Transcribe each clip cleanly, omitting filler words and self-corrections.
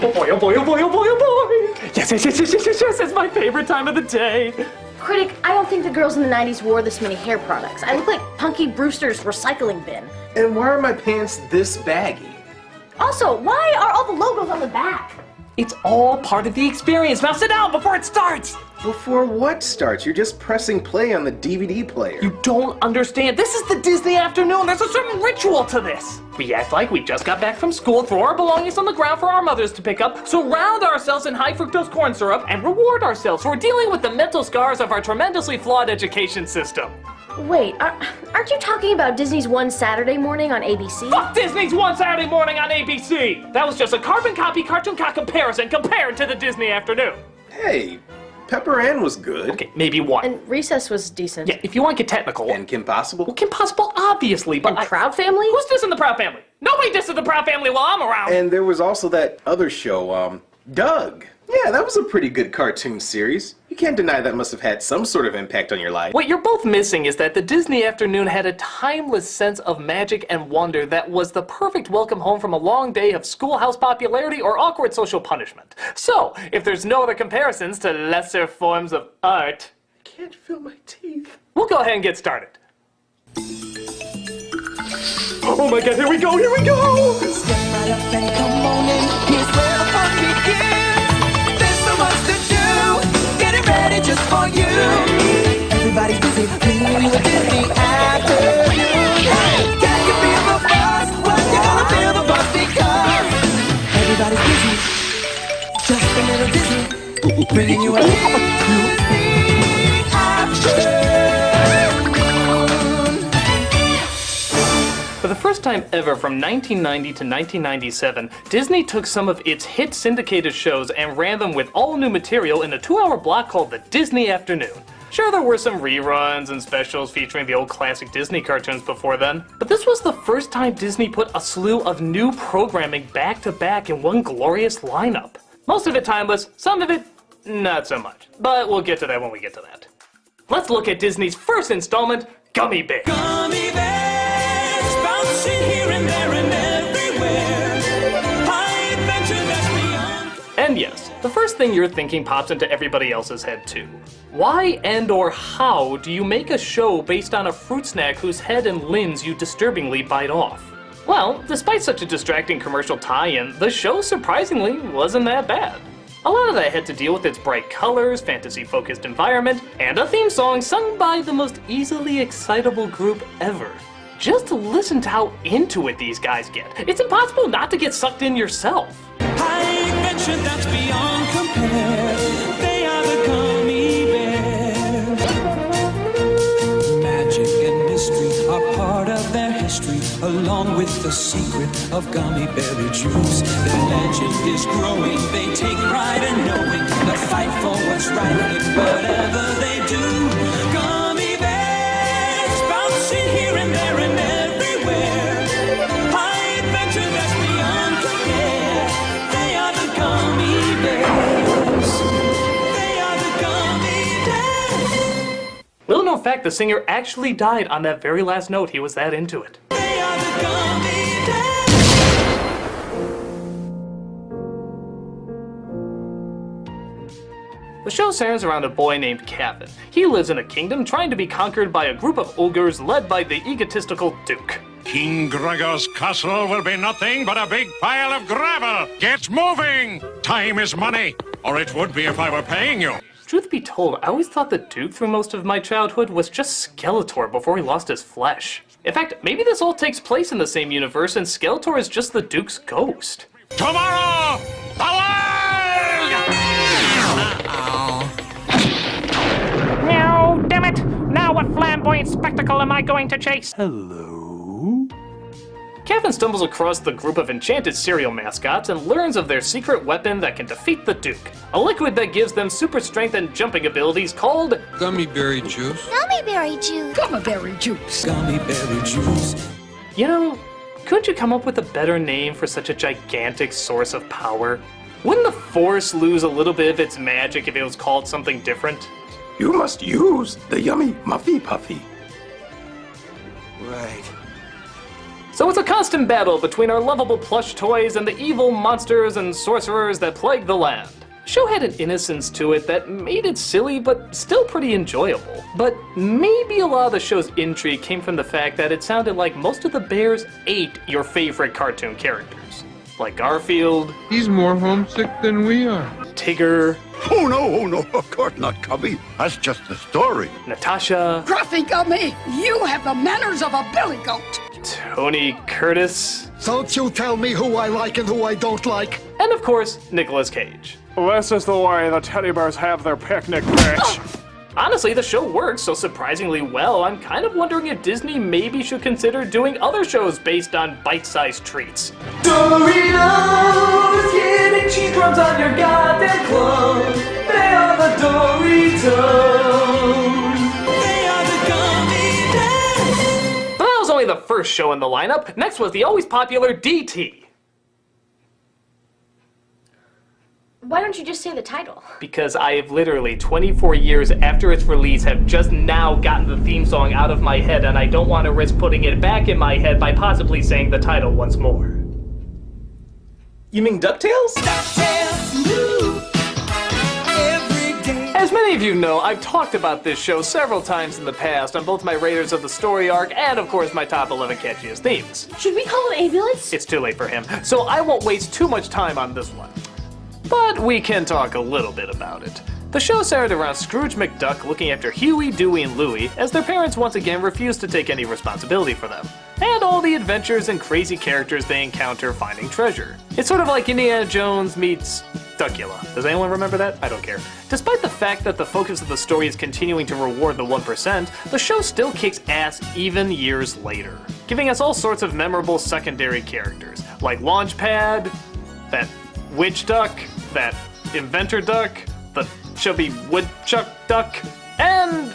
Oh boy, oh boy, oh boy, oh boy, oh boy! Yes, yes, yes, yes, yes, yes, yes, it's my favorite time of the day. Critic, I don't think the girls in the 90s wore this many hair products. I look like Punky Brewster's recycling bin. And why are my pants this baggy? Also, why are all the logos on the back? It's all part of the experience. Now sit down before it starts. Before what starts? You're just pressing play on the DVD player. You don't understand. This is the Disney afternoon. There's a certain ritual to this. We act like we just got back from school, throw our belongings on the ground for our mothers to pick up, surround ourselves in high fructose corn syrup, and reward ourselves for dealing with the mental scars of our tremendously flawed education system. Wait, aren't you talking about Disney's One Saturday Morning on ABC? Fuck Disney's One Saturday Morning on ABC! That was just a carbon copy cartoon cock comparison compared to the Disney afternoon. Hey, Pepper Ann was good. Okay, maybe one. And Recess was decent. Yeah, if you want to get technical. And Kim Possible? Well, Kim Possible, obviously, but And Proud Family? Who's dissing the Proud Family? Nobody disses the Proud Family while I'm around. And there was also that other show, Doug. Yeah, that was a pretty good cartoon series. You can't deny that must have had some sort of impact on your life. What you're both missing is that the Disney afternoon had a timeless sense of magic and wonder that was the perfect welcome home from a long day of schoolhouse popularity or awkward social punishment. So, if there's no other comparisons to lesser forms of art, I can't feel my teeth. we'll go ahead and get started. Oh my god, here we go, here we go! Step right up and come on in. Here's where the fun begins. There's so much to do. Get it ready just for you. Everybody's busy. Bringing you a Disney afternoon. Hey, can you feel the buzz? Well, you're gonna feel the buzz because everybody's busy. Just a little dizzy. Bringing you a Disney afternoon. For the first time ever from 1990 to 1997, Disney took some of its hit syndicated shows and ran them with all new material in a 2-hour block called the Disney Afternoon. Sure, there were some reruns and specials featuring the old classic Disney cartoons before then, but this was the first time Disney put a slew of new programming back to back in one glorious lineup. Most of it timeless, some of it not so much, but we'll get to that when we get to that. Let's look at Disney's first installment, Gummy Bears. Gummy bears, bouncing here and there and everywhere. High adventure that's beyond. And yes, the first thing you're thinking pops into everybody else's head too. Why and or how do you make a show based on a fruit snack whose head and limbs you disturbingly bite off? Well, despite such a distracting commercial tie-in, the show surprisingly wasn't that bad. A lot of that had to deal with its bright colors, fantasy-focused environment, and a theme song sung by the most easily excitable group ever. Just listen to how into it these guys get. It's impossible not to get sucked in yourself. High adventure that's beyond compare. They are the gummy bears. Magic and mystery are part of their history, along with the secret of gummy berry juice. Their legend is growing. They take pride in knowing the fight for what's right in whatever they do. Gummy bears bouncing here and there and everywhere. High adventure that's beyond compare. They are the gummy bears. They are the gummy bears. Little known fact, the singer actually died on that very last note. He was that into it. They are the gummy bears. The show centers around a boy named Kevin. He lives in a kingdom trying to be conquered by a group of ogres led by the egotistical Duke. King Gregor's castle will be nothing but a big pile of gravel. Get moving! Time is money, or it would be if I were paying you. Truth be told, I always thought the Duke through most of my childhood was just Skeletor before he lost his flesh. In fact, maybe this all takes place in the same universe and Skeletor is just the Duke's ghost. Tomorrow, the world! No, damn it! Now what flamboyant spectacle am I going to chase? Hello? Kevin stumbles across the group of enchanted cereal mascots and learns of their secret weapon that can defeat the Duke. A liquid that gives them super strength and jumping abilities called Gummy berry juice. Gummy berry juice. Gummy berry juice. You know, couldn't you come up with a better name for such a gigantic source of power? Wouldn't the Force lose a little bit of its magic if it was called something different? You must use the yummy Muffy Puffy. Right. So it's a constant battle between our lovable plush toys and the evil monsters and sorcerers that plague the land. The show had an innocence to it that made it silly but still pretty enjoyable. But maybe a lot of the show's intrigue came from the fact that it sounded like most of the bears ate your favorite cartoon characters. Like Garfield. He's more homesick than we are. Tigger. Oh no, of course not, Cubby. That's just the story. Natasha. Gruffy Gummy, you have the manners of a billy goat. Tony Curtis. Don't you tell me who I like and who I don't like. And of course, Nicolas Cage. This is the way the teddy bears have their picnic, bitch. Honestly, the show works so surprisingly well, I'm kind of wondering if Disney maybe should consider doing other shows based on bite-sized treats. Doritos! Getting cheese crumbs on your goddamn clothes. They are the Doritos! They are the gummy bears. But that was only the first show in the lineup. Next was the always popular DT. Why don't you just say the title? Because I have literally 24 years after its release have just now gotten the theme song out of my head, and I don't want to risk putting it back in my head by possibly saying the title once more. You mean DuckTales? As many of you know, I've talked about this show several times in the past on both my Raiders of the Story arc and, of course, my top 11 catchiest themes. Should we call an ambulance? It's too late for him, so I won't waste too much time on this one. But we can talk a little bit about it. The show centered around Scrooge McDuck looking after Huey, Dewey, and Louie as their parents once again refused to take any responsibility for them, and all the adventures and crazy characters they encounter finding treasure. It's sort of like Indiana Jones meets Duckula. Does anyone remember that? I don't care. Despite the fact that the focus of the story is continuing to reward the 1%, the show still kicks ass even years later, giving us all sorts of memorable secondary characters, like Launchpad, that Witch Duck, that Inventor Duck, the Chubby Woodchuck Duck, and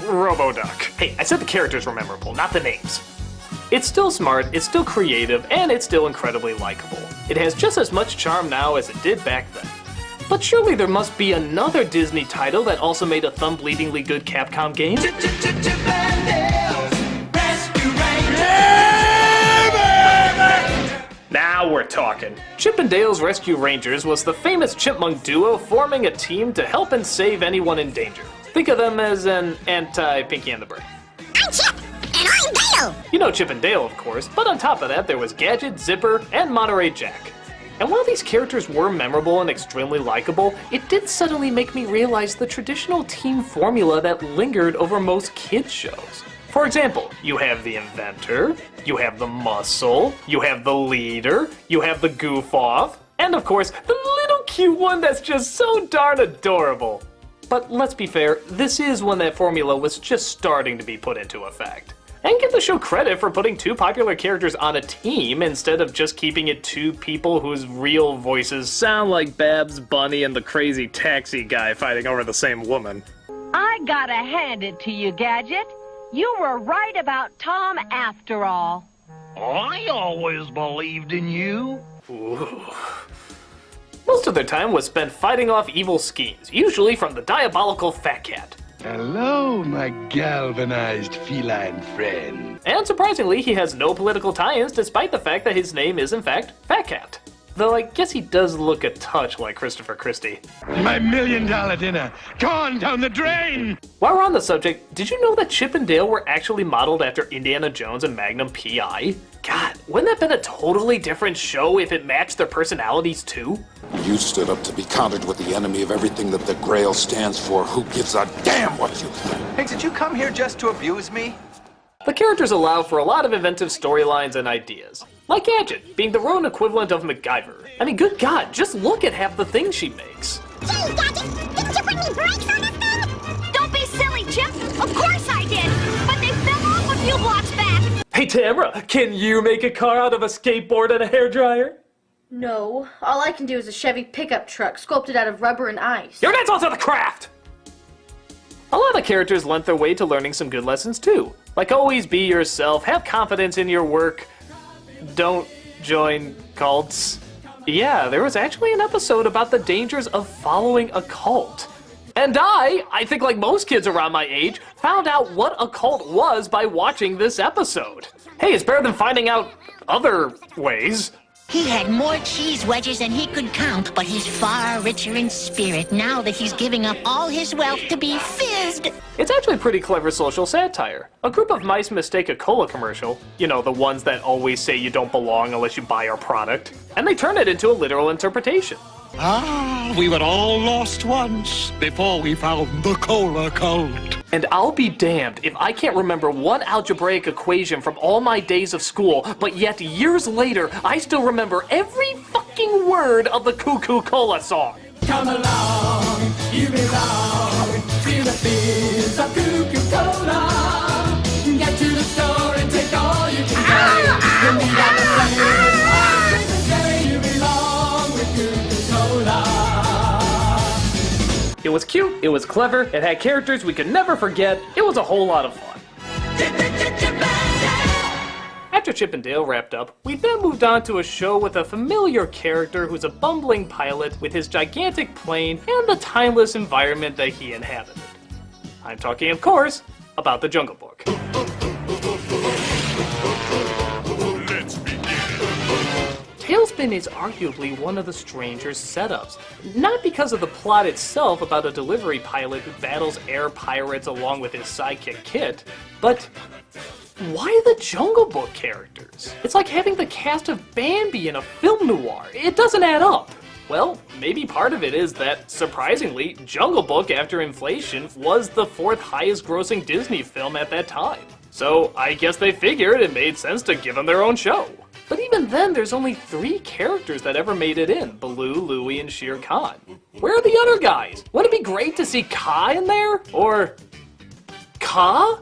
Robo-Duck. Hey, I said the characters were memorable, not the names. It's still smart, it's still creative, and it's still incredibly likable. It has just as much charm now as it did back then. But surely there must be another Disney title that also made a thumb-bleedingly good Capcom game? Now we're talking. Chip and Dale's Rescue Rangers was the famous chipmunk duo forming a team to help and save anyone in danger. Think of them as an anti-Pinky and the Brain. I'm Chip, and I'm Dale! You know Chip and Dale, of course, but on top of that there was Gadget, Zipper, and Monterey Jack. And while these characters were memorable and extremely likable, it did suddenly make me realize the traditional team formula that lingered over most kids' shows. For example, you have the inventor, you have the muscle, you have the leader, you have the goof-off, and of course, the little cute one that's just so darn adorable. But let's be fair, this is when that formula was just starting to be put into effect. And give the show credit for putting two popular characters on a team instead of just keeping it two people whose real voices sound like Babs Bunny and the crazy taxi guy fighting over the same woman. I gotta hand it to you, Gadget. You were right about Tom after all. I always believed in you. Ooh. Most of their time was spent fighting off evil schemes, usually from the diabolical Fat Cat. Hello, my galvanized feline friend. And surprisingly, he has no political tie-ins despite the fact that his name is in fact Fat Cat. Though I guess he does look a touch like Christopher Christie. My $1 million dinner, gone down the drain! While we're on the subject, did you know that Chip and Dale were actually modeled after Indiana Jones and Magnum P.I.? God, wouldn't that have been a totally different show if it matched their personalities too? You stood up to be countered with the enemy of everything that the Grail stands for. Who gives a damn what you think? Hey, did you come here just to abuse me? The characters allow for a lot of inventive storylines and ideas. Like Gadget, being the rodent equivalent of MacGyver. I mean, good God, just look at half the things she makes. Gee, Gadget, didn't you put any brakes on this thing? Don't be silly, Chip. Of course I did. But they fell off a few blocks back. Hey, Tamara, can you make a car out of a skateboard and a hairdryer? No. All I can do is a Chevy pickup truck sculpted out of rubber and ice. You're not also the craft! A lot of characters lent their way to learning some good lessons too. Like always be yourself, have confidence in your work, don't join cults. Yeah, there was actually an episode about the dangers of following a cult. And I think like most kids around my age, found out what a cult was by watching this episode. Hey, it's better than finding out other ways. He had more cheese wedges than he could count, but he's far richer in spirit now that he's giving up all his wealth to be fizzed. It's actually pretty clever social satire. A group of mice mistake a cola commercial, you know, the ones that always say you don't belong unless you buy our product, and they turn it into a literal interpretation. Ah, we were all lost once before we found the cola cult. And I'll be damned if I can't remember one algebraic equation from all my days of school, but yet years later, I still remember every fucking word of the Cuckoo Cola song. Come along, you belong to the fizz of Cuckoo Cola. Get to the store and take all you can get. You'll meet all the flavors, orange and cherry. You belong with Cuckoo Cola. It was cute, it was clever, it had characters we could never forget, it was a whole lot of fun. After Chip and Dale wrapped up, we then moved on to a show with a familiar character who's a bumbling pilot with his gigantic plane and the timeless environment that he inhabited. I'm talking, of course, about the Jungle Book. Tailspin is arguably one of the strangest setups. Not because of the plot itself about a delivery pilot who battles air pirates along with his sidekick Kit, but why the Jungle Book characters? It's like having the cast of Bambi in a film noir. It doesn't add up. Well, maybe part of it is that, surprisingly, Jungle Book, after inflation, was the 4th highest grossing Disney film at that time. So I guess they figured it made sense to give them their own show. But even then, there's only 3 characters that ever made it in: Baloo, Louie, and Shere Khan. Where are the other guys? Wouldn't it be great to see Kaa in there? Or Kaa?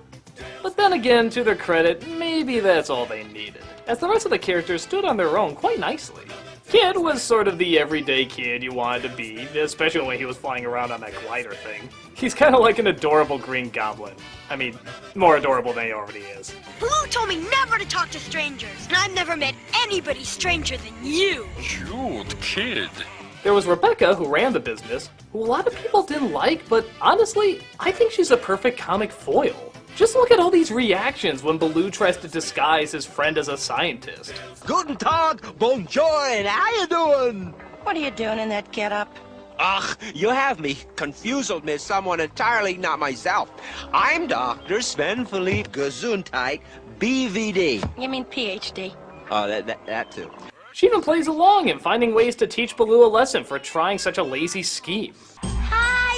But then again, to their credit, maybe that's all they needed, as the rest of the characters stood on their own quite nicely. Kid was sort of the everyday kid you wanted to be, especially when he was flying around on that glider thing. He's kind of like an adorable green goblin. I mean, more adorable than he already is. Baloo told me never to talk to strangers, and I've never met anybody stranger than you. Cute kid. There was Rebecca, who ran the business, who a lot of people didn't like, but honestly, I think she's a perfect comic foil. Just look at all these reactions when Baloo tries to disguise his friend as a scientist. Guten Tag, bonjour, and how you doing? What are you doing in that getup? Ugh, you have me confused with someone entirely not myself. I'm Dr. Sven Philippe Gesundheit, BVD. You mean PhD? Oh, that too. She even plays along in finding ways to teach Baloo a lesson for trying such a lazy scheme. Hi!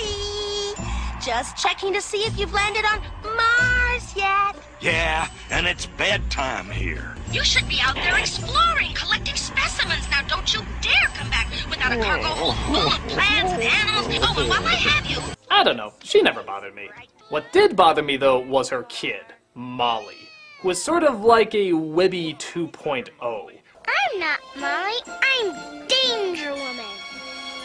Just checking to see if you've landed on Mars yet. Yeah, and it's bedtime here. You should be out there exploring, collecting specimens. Now, don't you dare come back without a cargo hold full of plants and animals. Oh, and while I have you... I don't know, she never bothered me. What did bother me, though, was her kid, Molly, who was sort of like a Webby 2.0. I'm not Molly, I'm Danger Woman.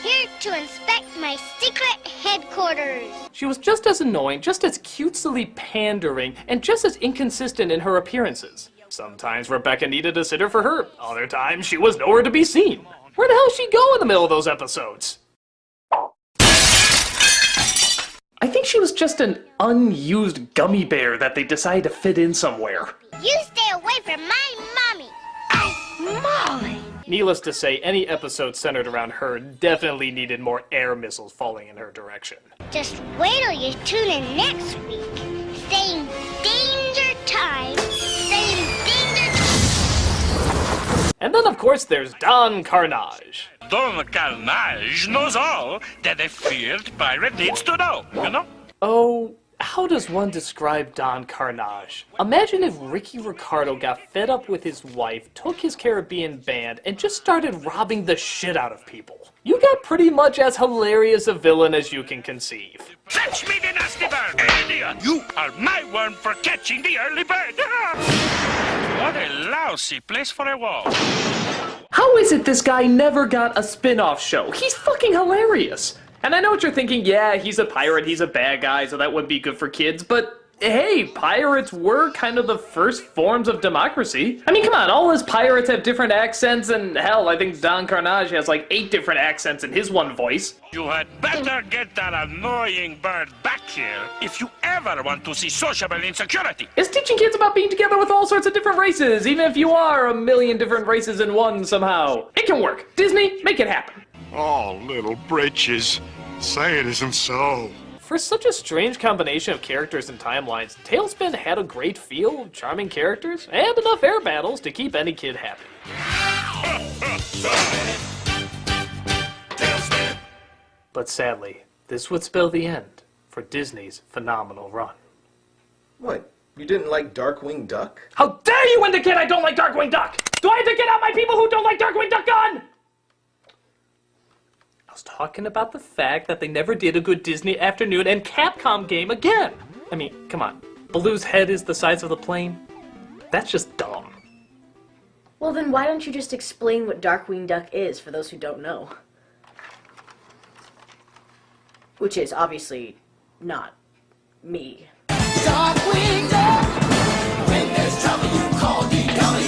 Here to inspect my secret headquarters. She was just as annoying, just as cutesily pandering, and just as inconsistent in her appearances. Sometimes Rebecca needed a sitter for her, other times she was nowhere to be seen. Where the hell did she go in the middle of those episodes? I think she was just an unused gummy bear that they decided to fit in somewhere. You stay away from my mommy. Molly. Needless to say, any episode centered around her definitely needed more air missiles falling in her direction. Just wait till you tune in next week. Same danger time, same danger... And then, of course, there's Don Carnage. Don Carnage knows all that a feared pirate needs to know, you know? Oh, how does one describe Don Carnage? Imagine if Ricky Ricardo got fed up with his wife, took his Caribbean band, and just started robbing the shit out of people. You got pretty much as hilarious a villain as you can conceive. Fetch me the nasty bird, idiot! You are my worm for catching the early bird! What a lousy place for a wall. How is it this guy never got a spin-off show? He's fucking hilarious! And I know what you're thinking, yeah, he's a pirate, he's a bad guy, so that would be good for kids, but hey, pirates were kind of the first forms of democracy. I mean, come on, all his pirates have different accents, and hell, I think Don Carnage has like 8 different accents in his one voice. You had better get that annoying bird back here if you ever want to see sociable insecurity. Is teaching kids about being together with all sorts of different races, even if you are a million different races in one somehow. It can work. Disney, make it happen. Oh, little britches. Say it isn't so. For such a strange combination of characters and timelines, Tailspin had a great feel, charming characters, and enough air battles to keep any kid happy. But sadly, this would spell the end for Disney's phenomenal run. What? You didn't like Darkwing Duck? How dare you indicate I don't like Darkwing Duck? Do I have to get out my people who don't like Darkwing Duck gun? I was talking about the fact that they never did a good Disney Afternoon and Capcom game again. I mean, come on. Baloo's head is the size of the plane? That's just dumb. Well, then why don't you just explain what Darkwing Duck is for those who don't know? Which is obviously not me. Darkwing Duck, when there's trouble you call D-Gully.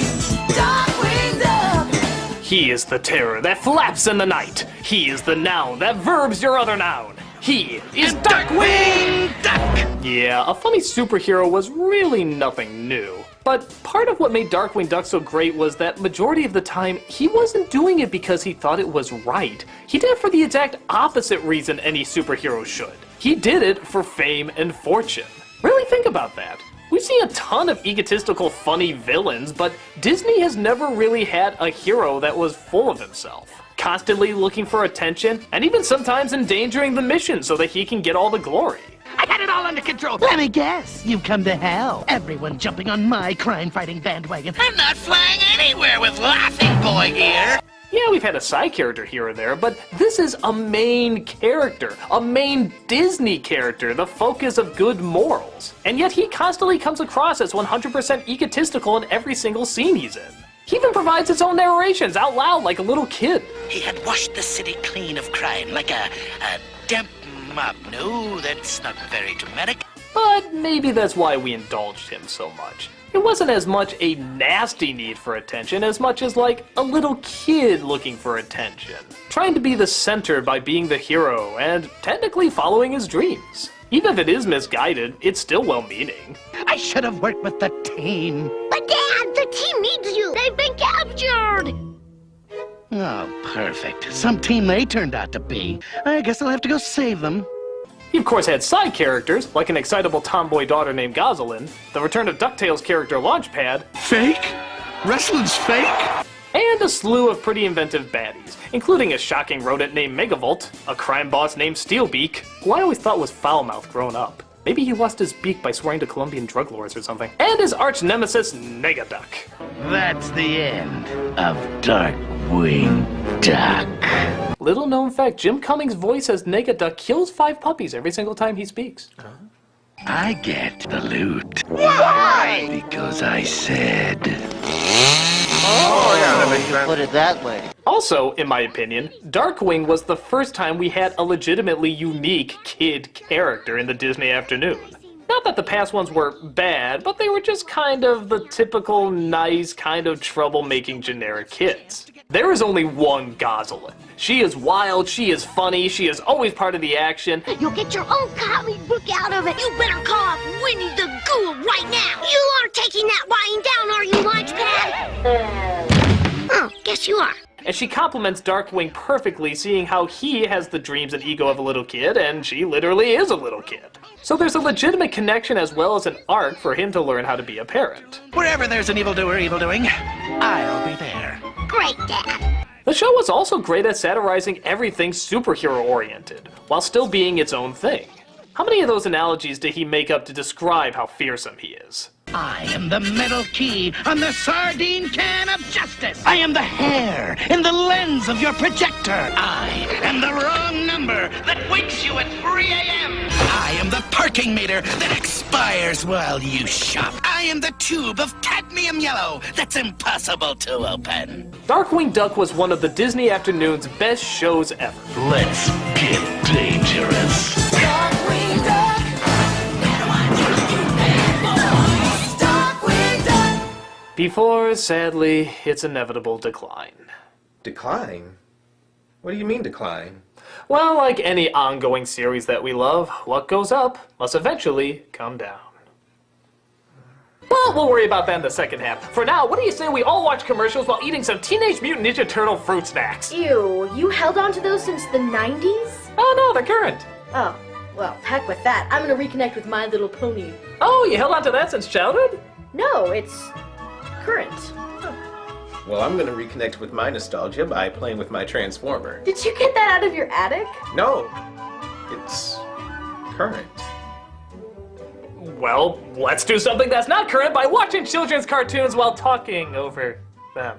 Darkwing Duck! He is the terror that flaps in the night. He is the noun that verbs your other noun. He is Darkwing Duck! Yeah, a funny superhero was really nothing new. But part of what made Darkwing Duck so great was that majority of the time, he wasn't doing it because he thought it was right. He did it for the exact opposite reason any superhero should. He did it for fame and fortune. Really think about that. We've seen a ton of egotistical, funny villains, but Disney has never really had a hero that was full of himself. Constantly looking for attention, and even sometimes endangering the mission so that he can get all the glory. I got it all under control. Let me guess. You've come to hell. Everyone jumping on my crime-fighting bandwagon. I'm not flying anywhere with Laughing Boy here. Yeah, we've had a side character here or there, but this is a main character, a main Disney character, the focus of good morals. And yet he constantly comes across as 100% egotistical in every single scene he's in. He even provides his own narrations out loud like a little kid. He had washed the city clean of crime, like a damp mop. No, that's not very dramatic. But maybe that's why we indulged him so much. It wasn't as much a nasty need for attention as much as like a little kid looking for attention. Trying to be the center by being the hero and technically following his dreams. Even if it is misguided, it's still well-meaning. I should have worked with the team. But Dad, the team needs you. They've been captured. Oh, perfect. Some team they turned out to be. I guess I'll have to go save them. He of course had side characters, like an excitable tomboy daughter named Gosselin, the return of DuckTales character Launchpad. Fake? Wrestling's fake? And a slew of pretty inventive baddies, including a shocking rodent named Megavolt, a crime boss named Steelbeak, who I always thought was foul-mouthed grown up. Maybe he lost his beak by swearing to Colombian drug lords or something. And his arch-nemesis, Negaduck. That's the end of Darkwing Duck. Little known fact, Jim Cummings' voice as Negaduck kills 5 puppies every single time he speaks. I get the loot. Why? Because I said. Oh, yeah, that makes sense. Put it that way. Also, in my opinion, Darkwing was the first time we had a legitimately unique kid character in the Disney Afternoon. Not that the past ones were bad, but they were just kind of the typical nice, kind of troublemaking generic kids. There is only one Gosselin. She is wild, she is funny, she is always part of the action. You'll get your own comic book out of it. You better call up Winnie the Ghoul right now. You aren't taking that lying down, are you, Launchpad? Oh, guess you are. And she compliments Darkwing perfectly, seeing how he has the dreams and ego of a little kid, and she literally is a little kid. So there's a legitimate connection as well as an arc for him to learn how to be a parent. Wherever there's an evildoer evildoing, I'll be there. Great, Dad. The show was also great at satirizing everything superhero-oriented, while still being its own thing. How many of those analogies did he make up to describe how fearsome he is? I am the metal key on the sardine can of justice. I am the hair in the lens of your projector. I am the wrong number that wakes you at 3 a.m. I am the parking meter that expires while you shop. I am the tube of cadmium yellow that's impossible to open. Darkwing Duck was one of the Disney Afternoon's best shows ever. Let's get dangerous. Darkwing Duck. Before, sadly, its inevitable decline. Decline? What do you mean decline? Well, like any ongoing series that we love, what goes up must eventually come down. But we'll worry about that in the second half. For now, what do you say we all watch commercials while eating some Teenage Mutant Ninja Turtle fruit snacks? Ew, you held on to those since the 90s? Oh no, they're current. Oh, well, heck with that. I'm gonna reconnect with My Little Pony. Oh, you held on to that since childhood? No, it's current. Well, I'm gonna reconnect with my nostalgia by playing with my Transformer. Did you get that out of your attic? No, it's current. Well, let's do something that's not current by watching children's cartoons while talking over them.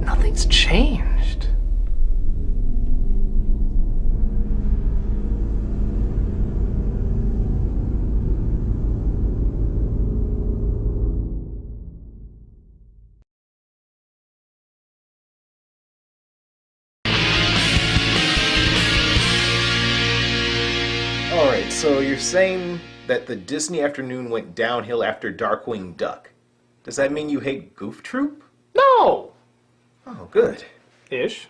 Nothing's changed. Alright, so you're saying that the Disney afternoon went downhill after Darkwing Duck. Does that mean you hate Goof Troop? No! Oh, good. Ish.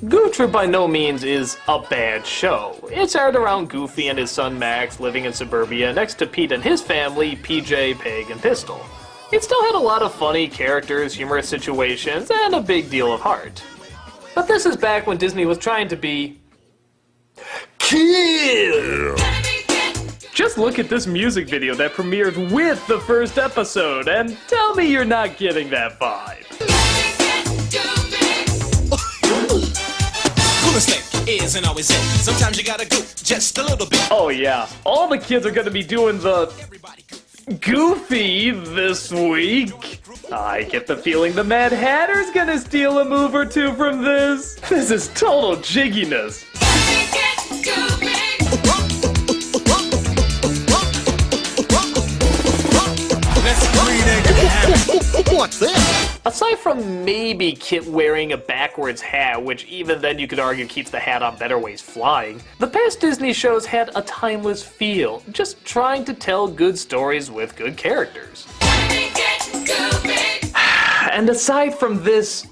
Goof Troop by no means is a bad show. It's aired around Goofy and his son Max living in suburbia next to Pete and his family, PJ, Peg, and Pistol. It still had a lot of funny characters, humorous situations, and a big deal of heart. But this is back when Disney was trying to be... kill! Just look at this music video that premiered with the first episode and tell me you're not getting that vibe. Coolest thing isn't always it. Sometimes you gotta goof just a little bit. Oh yeah, all the kids are gonna be doing the Goofy this week. I get the feeling the Mad Hatter's gonna steal a move or two from this. This is total jigginess. What's this? Aside from maybe Kit wearing a backwards hat, which even then you could argue keeps the hat on better ways flying, the past Disney shows had a timeless feel, just trying to tell good stories with good characters. And aside from this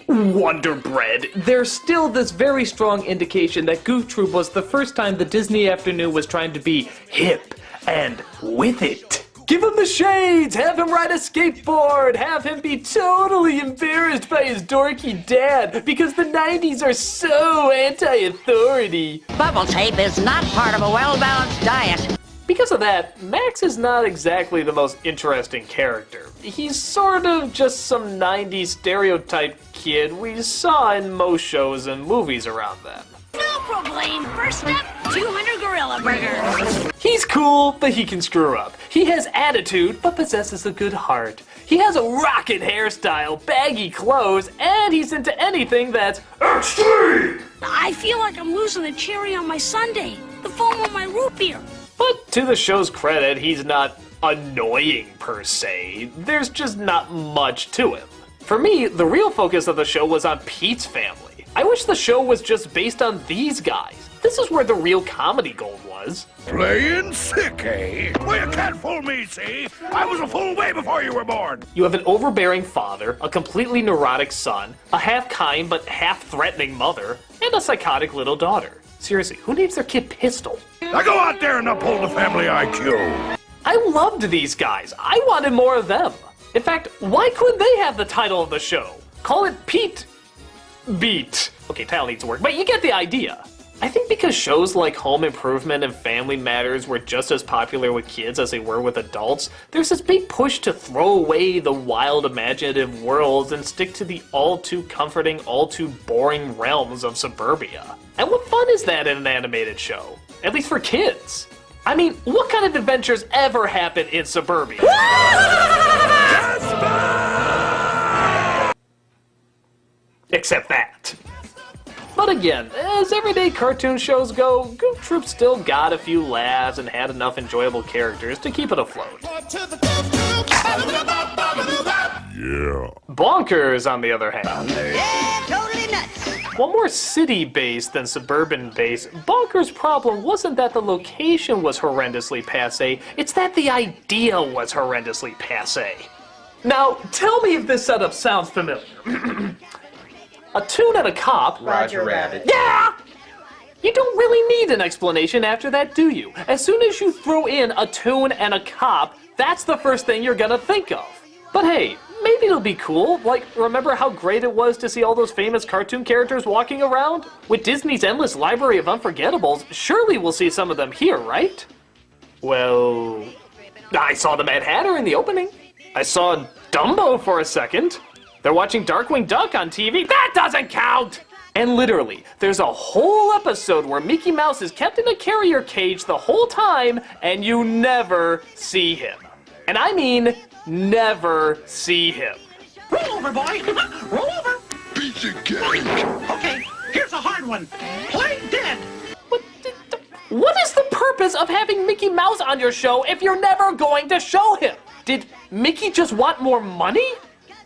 Wonder Bread, there's still this very strong indication that Goof Troop was the first time the Disney afternoon was trying to be hip and with it. Give him the shades, have him ride a skateboard, have him be totally embarrassed by his dorky dad because the 90s are so anti-authority. Bubble tape is not part of a well-balanced diet. Because of that, Max is not exactly the most interesting character. He's sort of just some 90s stereotype kid we saw in most shows and movies around then. No problem. First up, 200 gorilla burgers. He's cool, but he can screw up. He has attitude, but possesses a good heart. He has a rocket hairstyle, baggy clothes, and he's into anything that's extreme! I feel like I'm losing the cherry on my sundae, the foam on my root beer. But to the show's credit, he's not annoying per se. There's just not much to him. For me, the real focus of the show was on Pete's family. I wish the show was just based on these guys. This is where the real comedy gold was. Playing sick, eh? Well, you can't fool me, see? I was a fool way before you were born. You have an overbearing father, a completely neurotic son, a half-kind but half-threatening mother, and a psychotic little daughter. Seriously, who names their kid Pistol? Now go out there and uphold the family IQ. I loved these guys. I wanted more of them. In fact, why couldn't they have the title of the show? Call it Pete Beat. Okay, title needs to work, but you get the idea. I think because shows like Home Improvement and Family Matters were just as popular with kids as they were with adults, there's this big push to throw away the wild imaginative worlds and stick to the all-too comforting, all-too boring realms of suburbia. And what fun is that in an animated show? At least for kids. I mean, what kind of adventures ever happen in suburbia? Except that. But again, as everyday cartoon shows go, Goof Troop still got a few laughs and had enough enjoyable characters to keep it afloat. Yeah. Bonkers, on the other hand. Yeah, totally nuts. while more city-based than suburban-based, Bonkers' problem wasn't that the location was horrendously passé, it's that the idea was horrendously passé. Now, tell me if this setup sounds familiar. A tune and a cop. Roger Rabbit. Yeah! You don't really need an explanation after that, do you? As soon as you throw in a tune and a cop, that's the first thing you're gonna think of. But hey, maybe it'll be cool. Like, remember how great it was to see all those famous cartoon characters walking around? With Disney's endless library of unforgettables, surely we'll see some of them here, right? Well, I saw the Mad Hatter in the opening. I saw Dumbo for a second. They're watching Darkwing Duck on TV. That doesn't count! And literally, there's a whole episode where Mickey Mouse is kept in a carrier cage the whole time, and you never see him. And I mean, never see him. Roll over, boy. Roll over. Piece of cake. Okay, here's a hard one. Play dead. What is the purpose of having Mickey Mouse on your show if you're never going to show him? Did Mickey just want more money?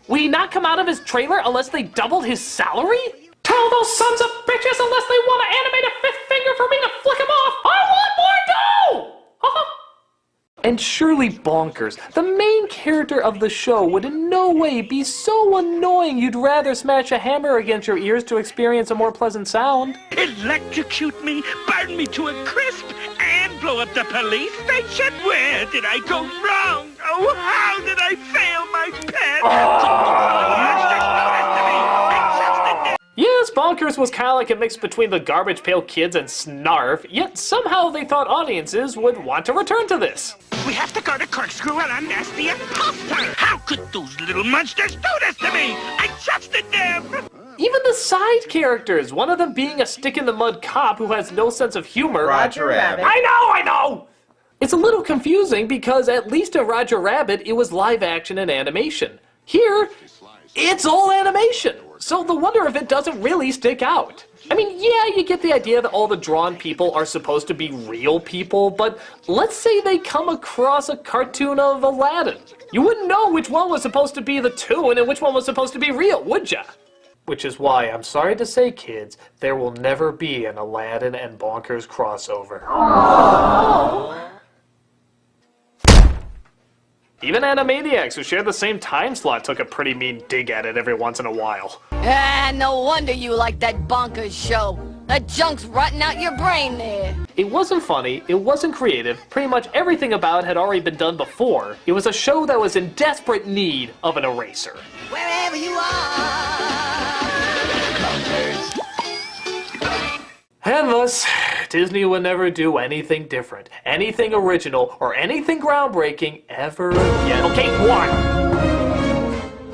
Would he not come out of his trailer unless they doubled his salary? Tell those sons of bitches unless they want to animate a fifth finger for me to flick him off, I want more dough! And surely Bonkers, the main character of the show, would in no way be so annoying you'd rather smash a hammer against your ears to experience a more pleasant sound. Electrocute me, burn me to a crisp, and blow up the police station? Where did I go wrong? Oh, how did I fail my pet? Yes, Bonkers was kind of like a mix between the Garbage Pail Kids and Snarf, yet somehow they thought audiences would want to return to this. We have to go to Corkscrew and unmask the imposter! How could those little monsters do this to me? I trusted them! Even the side characters, one of them being a stick-in-the-mud cop who has no sense of humor. Roger Rabbit. I know! It's a little confusing because at least in Roger Rabbit, it was live action and animation. Here, it's all animation. So the wonder if it doesn't really stick out. I mean, yeah, you get the idea that all the drawn people are supposed to be real people, but let's say they come across a cartoon of Aladdin. You wouldn't know which one was supposed to be the tune and which one was supposed to be real, would ya? Which is why, I'm sorry to say, kids, there will never be an Aladdin and Bonkers crossover. Oh. Even Animaniacs, who share the same time slot, took a pretty mean dig at it every once in a while. Ah, no wonder you like that Bonkers show. That junk's rotting out your brain there. It wasn't funny, it wasn't creative, pretty much everything about it had already been done before. It was a show that was in desperate need of an eraser. Wherever you are. And thus, Disney would never do anything different, anything original, or anything groundbreaking ever again. Okay, one!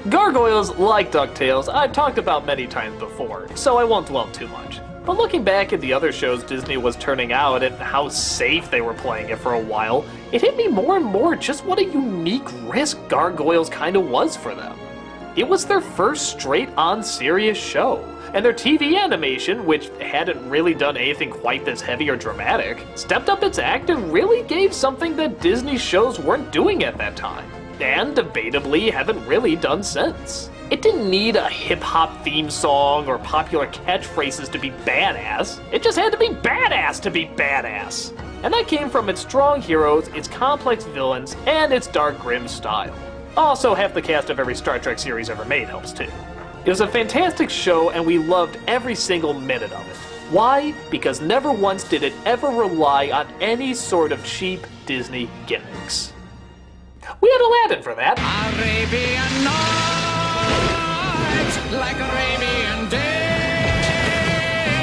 Gargoyles, like DuckTales, I've talked about many times before, so I won't dwell too much. But looking back at the other shows Disney was turning out and how safe they were playing it for a while, it hit me more and more just what a unique risk Gargoyles kinda was for them. It was their first straight-on serious show. And their TV animation, which hadn't really done anything quite this heavy or dramatic, stepped up its act and really gave something that Disney shows weren't doing at that time, and debatably haven't really done since. It didn't need a hip-hop theme song or popular catchphrases to be badass. It just had to be badass to be badass. And that came from its strong heroes, its complex villains, and its dark, grim style. Also, half the cast of every Star Trek series ever made helps too. It was a fantastic show, and we loved every single minute of it. Why? Because never once did it ever rely on any sort of cheap Disney gimmicks. We had Aladdin for that. Arabian Nights, like Arabian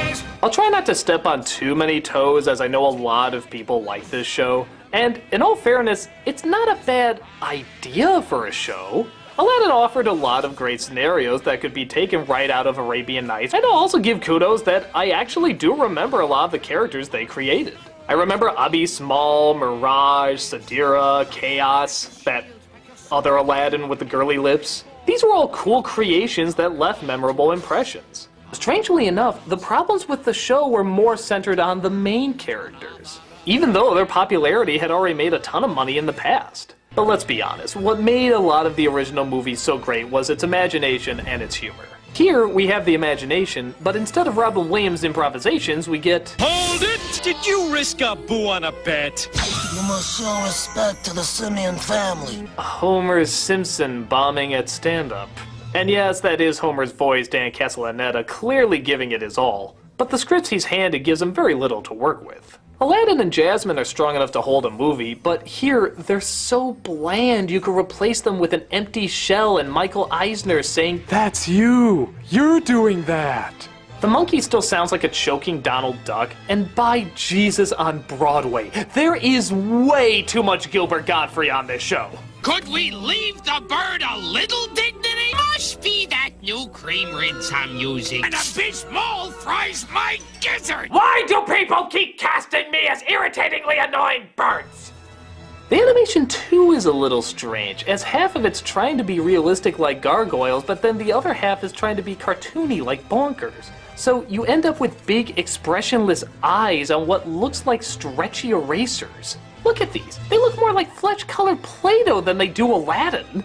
Days. I'll try not to step on too many toes, as I know a lot of people like this show. And in all fairness, it's not a bad idea for a show. Aladdin offered a lot of great scenarios that could be taken right out of Arabian Nights, and I'll also give kudos that I actually do remember a lot of the characters they created. I remember Abi Small, Mirage, Sadira, Chaos, that other Aladdin with the girly lips. These were all cool creations that left memorable impressions. Strangely enough, the problems with the show were more centered on the main characters, even though their popularity had already made a ton of money in the past. But let's be honest, what made a lot of the original movies so great was its imagination and its humor. Here, we have the imagination, but instead of Robin Williams' improvisations, we get... Hold it! Did you risk a boo on a bet? You must show respect to the Simeon family. Homer Simpson bombing at stand-up. And yes, that is Homer's voice, Dan Castellaneta, clearly giving it his all. But the scripts he's handed gives him very little to work with. Aladdin and Jasmine are strong enough to hold a movie, but here, they're so bland you could replace them with an empty shell and Michael Eisner saying, "That's you! You're doing that!" The monkey still sounds like a choking Donald Duck, and by Jesus on Broadway, there is way too much Gilbert Gottfried on this show. Could we leave the bird a little dignity? Must be that new cream rinse I'm using. And Abysmal fries my gizzard! Why do people keep casting me as irritatingly annoying birds? The animation too is a little strange, as half of it's trying to be realistic like gargoyles, but then the other half is trying to be cartoony like Bonkers. So you end up with big expressionless eyes on what looks like stretchy erasers. Look at these. They look more like flesh-colored Play-Doh than they do Aladdin.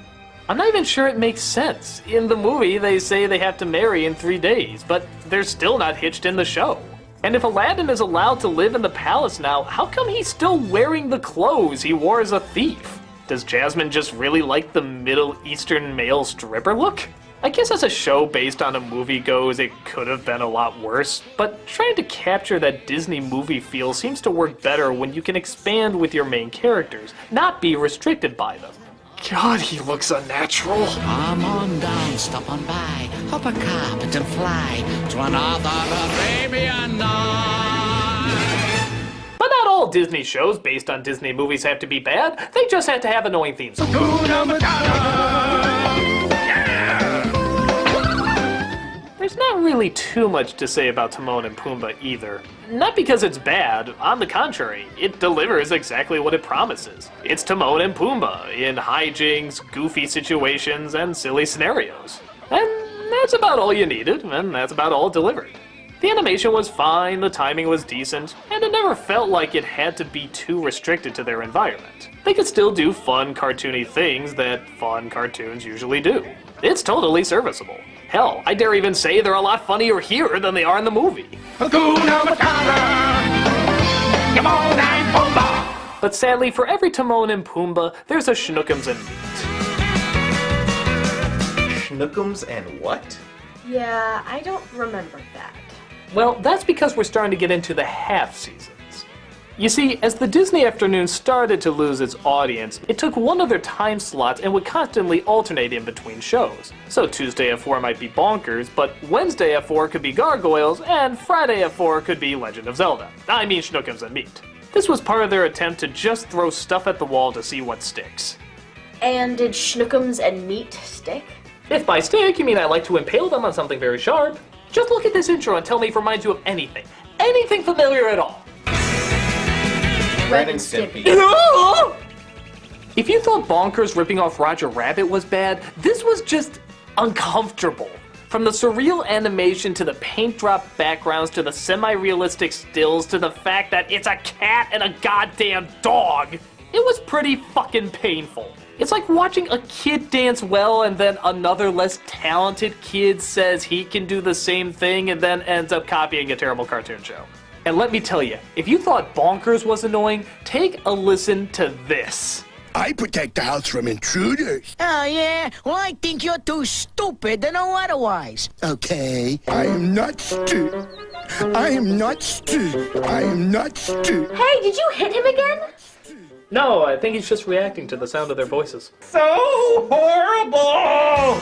I'm not even sure it makes sense. In the movie, they say they have to marry in 3 days, but they're still not hitched in the show. And if Aladdin is allowed to live in the palace now, how come he's still wearing the clothes he wore as a thief? Does Jasmine just really like the Middle Eastern male stripper look? I guess as a show based on a movie goes, it could have been a lot worse, but trying to capture that Disney movie feel seems to work better when you can expand with your main characters, not be restricted by them. God, he looks unnatural. Come on down, stop on by, hop a carpet and fly to another Arabian night. But not all Disney shows based on Disney movies have to be bad, they just have to have annoying themes. There's not really too much to say about Timon and Pumbaa either. Not because it's bad, on the contrary, it delivers exactly what it promises. It's Timon and Pumbaa in hijinks, goofy situations, and silly scenarios. And that's about all you needed, and that's about all delivered. The animation was fine, the timing was decent, and it never felt like it had to be too restricted to their environment. They could still do fun, cartoony things that fun cartoons usually do. It's totally serviceable. Hell, I dare even say they're a lot funnier here than they are in the movie. But sadly, for every Timon and Pumbaa, there's a Schnookums and meat. Schnookums and what? Yeah, I don't remember that. Well, that's because we're starting to get into the half seasons. You see, as the Disney afternoon started to lose its audience, it took one of their time slots and would constantly alternate in between shows. So Tuesday at 4 might be Bonkers, but Wednesday at 4 could be Gargoyles, and Friday at 4 could be Legend of Zelda. I mean Schnookums and meat. This was part of their attempt to just throw stuff at the wall to see what sticks. And did Schnookums and meat stick? If by stick, you mean I like to impale them on something very sharp. Just look at this intro and tell me if it reminds you of anything. Anything familiar at all. Ren and Stimpy. If you thought Bonkers ripping off Roger Rabbit was bad, this was just uncomfortable. From the surreal animation to the paint drop backgrounds to the semi-realistic stills to the fact that it's a cat and a goddamn dog, it was pretty fucking painful. It's like watching a kid dance well and then another less talented kid says he can do the same thing and then ends up copying a terrible cartoon show. And let me tell you, if you thought Bonkers was annoying, take a listen to this. I protect the house from intruders. Oh, yeah? Well, I think you're too stupid to know otherwise. Okay. I am not stupid. I am not stupid. I am not stupid. Hey, did you hit him again? No, I think he's just reacting to the sound of their voices. So horrible!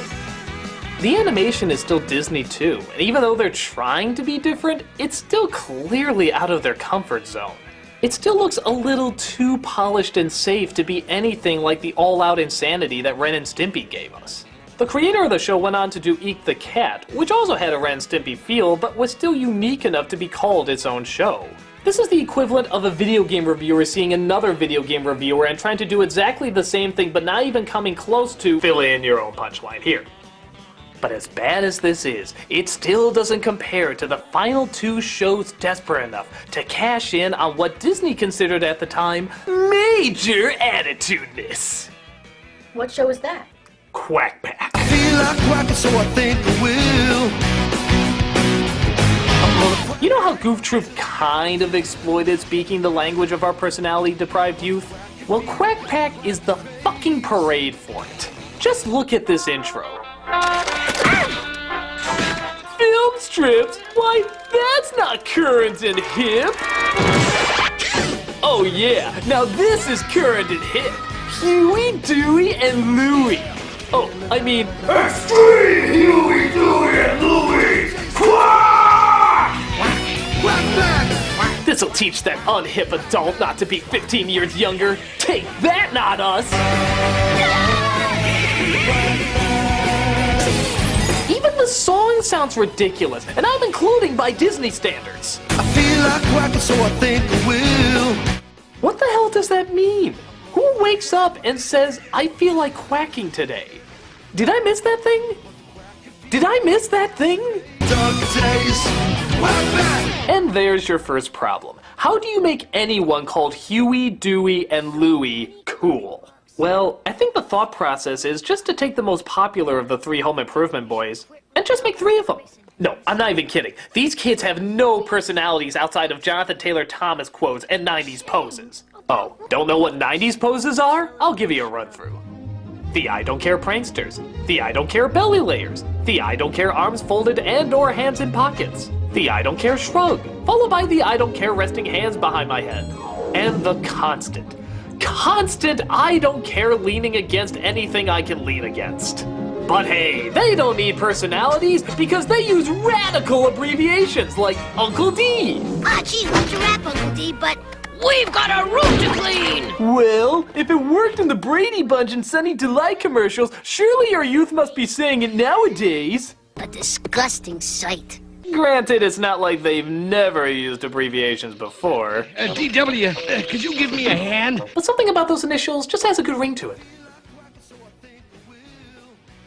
The animation is still Disney too, and even though they're trying to be different, it's still clearly out of their comfort zone. It still looks a little too polished and safe to be anything like the all-out insanity that Ren and Stimpy gave us. The creator of the show went on to do Eek the Cat, which also had a Ren and Stimpy feel, but was still unique enough to be called its own show. This is the equivalent of a video game reviewer seeing another video game reviewer and trying to do exactly the same thing but not even coming close to fill in your own punchline here. But as bad as this is, it still doesn't compare to the final 2 shows desperate enough to cash in on what Disney considered at the time major attitudeness. What show is that? Quack Pack. like quacking, so I think I will. You know how Goof Troop kind of exploited speaking the language of our personality-deprived youth? Well, Quack Pack is the fucking parade for it. Just look at this intro. Film strips? Why, that's not current and hip! Oh yeah, now this is current and hip. Huey, Dewey, and Louie. Oh, I mean... Extreme Huey, Dewey, and Louie! Quack! Quack Pack! This'll teach that unhip adult not to be 15 years younger. Take that, not us! Even the song sounds ridiculous, and I'm including by Disney standards. I feel like quacking, so I think I will. What the hell does that mean? Who wakes up and says, I feel like quacking today? Did I miss that thing? Did I miss that thing? Dog days, Quack Pack! And there's your first problem. How do you make anyone called Huey, Dewey, and Louie cool? Well, I think the thought process is just to take the most popular of the three Home Improvement boys and just make 3 of them. No, I'm not even kidding. These kids have no personalities outside of Jonathan Taylor Thomas quotes and 90s poses. Oh, don't know what 90s poses are? I'll give you a run through. The I don't care pranksters. The I don't care belly layers. The I don't care arms folded and or hands in pockets. The I don't care shrug, followed by the I don't care resting hands behind my head. And the constant I don't care leaning against anything I can lean against. But hey, they don't need personalities because they use radical abbreviations like Uncle D. Ah, geez, what's your rap, Uncle D? But we've got a room to clean! Well, if it worked in the Brady Bunch and Sunny Delight commercials, surely our youth must be saying it nowadays. A disgusting sight. Granted, it's not like they've never used abbreviations before. DW, could you give me a hand? But something about those initials just has a good ring to it.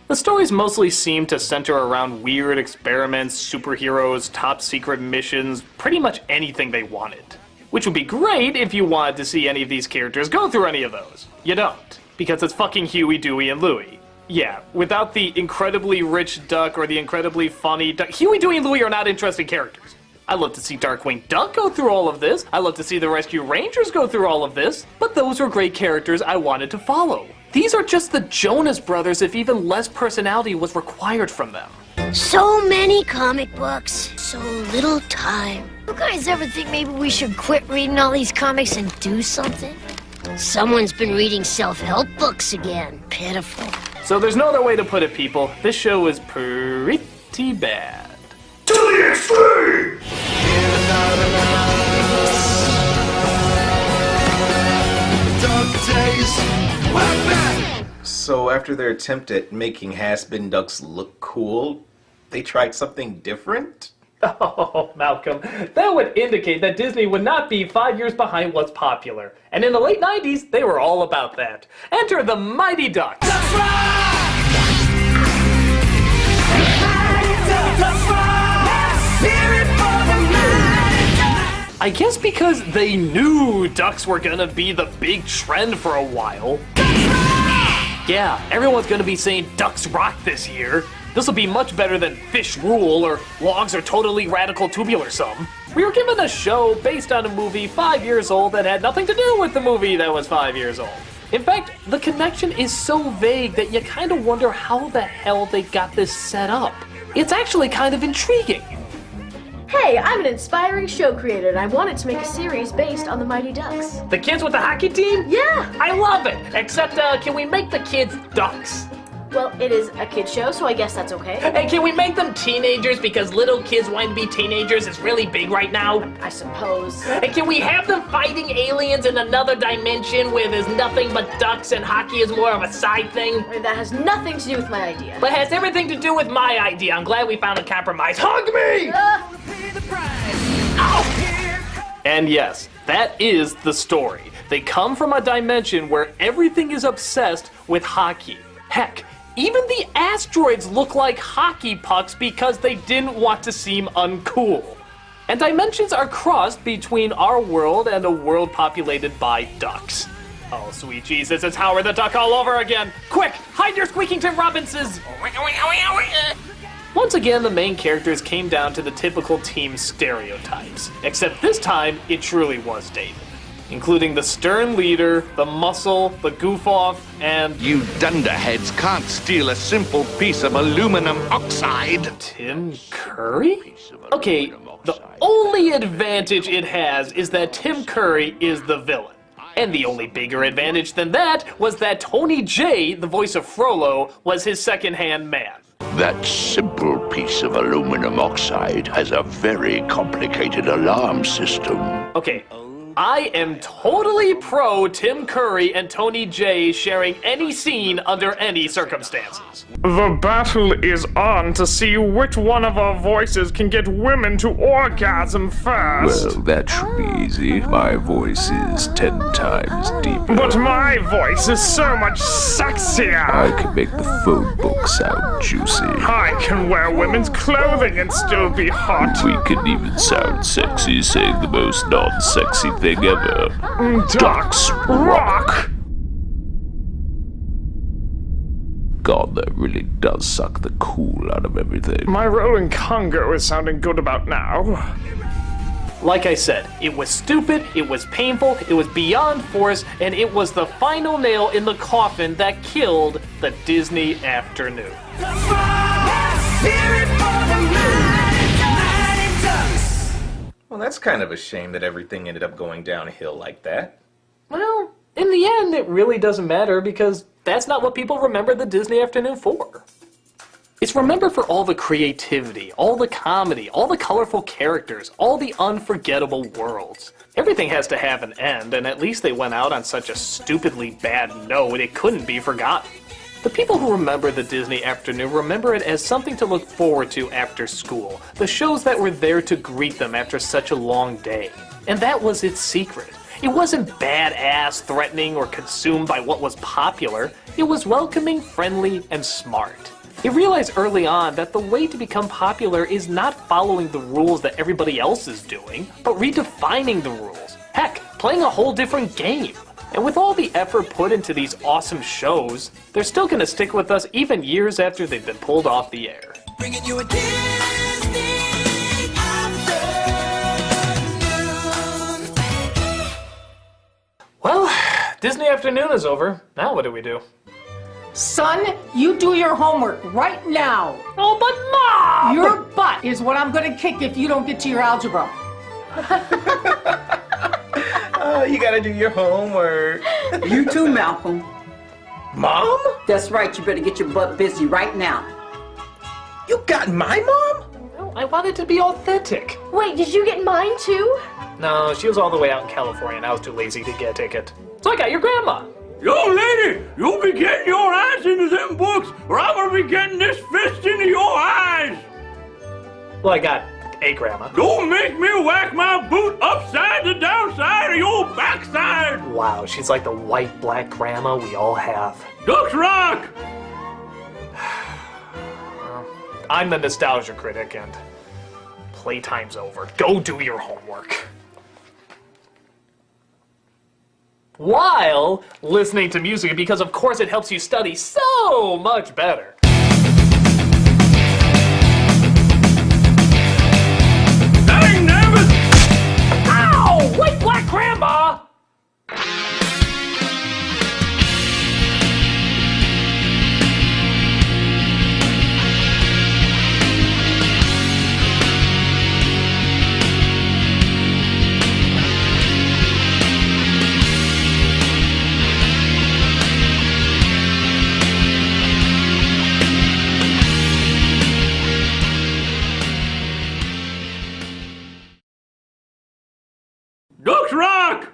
The stories mostly seem to center around weird experiments, superheroes, top secret missions, pretty much anything they wanted. Which would be great if you wanted to see any of these characters go through any of those. You don't, because it's fucking Huey, Dewey, and Louie. Yeah, without the incredibly rich duck or the incredibly funny duck, Huey, Dewey, and Louie are not interesting characters. I love to see Darkwing Duck go through all of this. I love to see the Rescue Rangers go through all of this. But those were great characters I wanted to follow. These are just the Jonas Brothers if even less personality was required from them. So many comic books, so little time. You guys ever think maybe we should quit reading all these comics and do something? Someone's been reading self-help books again. Pitiful. So there's no other way to put it, people. This show is pretty bad. To the extreme! So after their attempt at making has-been ducks look cool, they tried something different? Oh, Malcolm, that would indicate that Disney would not be 5 years behind what's popular. And in the late 90s, they were all about that. Enter the Mighty Ducks. That's right! I guess because they knew ducks were gonna be the big trend for a while. Yeah, everyone's gonna be saying ducks rock this year. This'll be much better than fish rule or logs are totally radical tubular some. We were given a show based on a movie 5 years old that had nothing to do with the movie that was 5 years old. In fact, the connection is so vague that you kind of wonder how the hell they got this set up. It's actually kind of intriguing. Hey, I'm an inspiring show creator and I wanted to make a series based on the Mighty Ducks. The kids with the hockey team? Yeah! I love it! Except, can we make the kids ducks? Well, it is a kid show, so I guess that's okay. And can we make them teenagers because little kids wanting to be teenagers is really big right now? I suppose. And can we have them fighting aliens in another dimension where there's nothing but ducks and hockey is more of a side thing? I mean, that has nothing to do with my idea. But it has everything to do with my idea. I'm glad we found a compromise. Hug me! And yes, that is the story. They come from a dimension where everything is obsessed with hockey. Heck, even the asteroids look like hockey pucks because they didn't want to seem uncool. And dimensions are crossed between our world and a world populated by ducks. Oh, sweet Jesus, it's Howard the Duck all over again! Quick, hide your squeaking Tim Robinses! Once again, the main characters came down to the typical team stereotypes. Except this time, it truly was David. Including the stern leader, the muscle, the goof-off, and... You dunderheads can't steal a simple piece of aluminum oxide. Tim Curry? Okay, the only advantage it has is that Tim Curry is the villain. And the only bigger advantage than that was that Tony Jay, the voice of Frollo, was his second-hand man. That simple piece of aluminum oxide has a very complicated alarm system. Okay, I am totally pro Tim Curry and Tony Jay sharing any scene under any circumstances. The battle is on to see which one of our voices can get women to orgasm first. Well, that should be easy. My voice is 10 times deeper. But my voice is so much sexier. I can make the phone book sound juicy. I can wear women's clothing and still be hot. We can even sound sexy saying the most non-sexy thing ever. Ducks rock! God, that really does suck the cool out of everything. My rolling Congo is sounding good about now. Like I said, it was stupid, it was painful, it was beyond force, and it was the final nail in the coffin that killed the Disney afternoon. Well, that's kind of a shame that everything ended up going downhill like that. Well, in the end, it really doesn't matter because that's not what people remember the Disney afternoon for. It's remembered for all the creativity, all the comedy, all the colorful characters, all the unforgettable worlds. Everything has to have an end, and at least they went out on such a stupidly bad note it couldn't be forgotten. The people who remember the Disney afternoon remember it as something to look forward to after school, the shows that were there to greet them after such a long day. And that was its secret. It wasn't badass, threatening, or consumed by what was popular. It was welcoming, friendly, and smart. It realized early on that the way to become popular is not following the rules that everybody else is doing, but redefining the rules. Heck, playing a whole different game. And with all the effort put into these awesome shows, they're still gonna stick with us even years after they've been pulled off the air. Bringing you a Disney afternoon. Well, Disney afternoon is over. Now what do we do? Son, you do your homework right now. Oh, but Mom! Your butt is what I'm gonna kick if you don't get to your algebra. Oh, you gotta do your homework. You too, Malcolm. Mom? That's right, you better get your butt busy right now. You got my mom? No, I wanted to be authentic. Wait, did you get mine too? No, she was all the way out in California and I was too lazy to get a ticket. So I got your grandma. Young lady, you'll be getting your eyes into them books, or I'm gonna be getting this fist into your eyes. Well, I got a grandma. Don't make me whack my boot upside the downside of your backside. Wow, she's like the white-black grandma we all have. Ducks rock! I'm the nostalgia critic, and playtime's over. Go do your homework. While listening to music, because of course it helps you study so much better. Dang nabbit! Ow! White black grandma! Ducks rock!